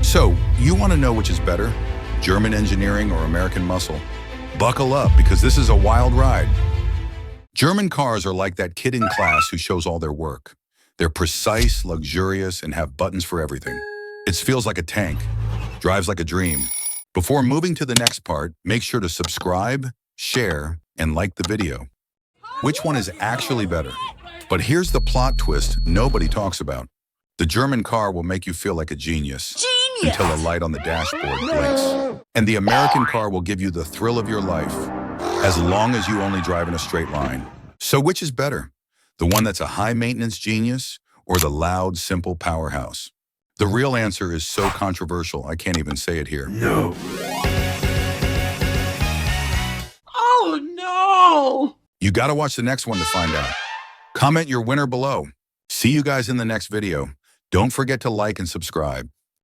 So, you want to know which is better? German engineering or American muscle? Buckle up, because this is a wild ride. German cars are like that kid in class who shows all their work. They're precise, luxurious, and have buttons for everything. It feels like a tank, drives like a dream. Before moving to the next part, make sure to subscribe, share, and like the video. Which one is actually better? But here's the plot twist nobody talks about. The German car will make you feel like a genius until a light on the dashboard blinks. And the American car will give you the thrill of your life, as long as you only drive in a straight line. So which is better? The one that's a high-maintenance genius or the loud, simple powerhouse? The real answer is so controversial, I can't even say it here. No. Oh, no! You gotta watch the next one to find out. Comment your winner below. See you guys in the next video. Don't forget to like and subscribe.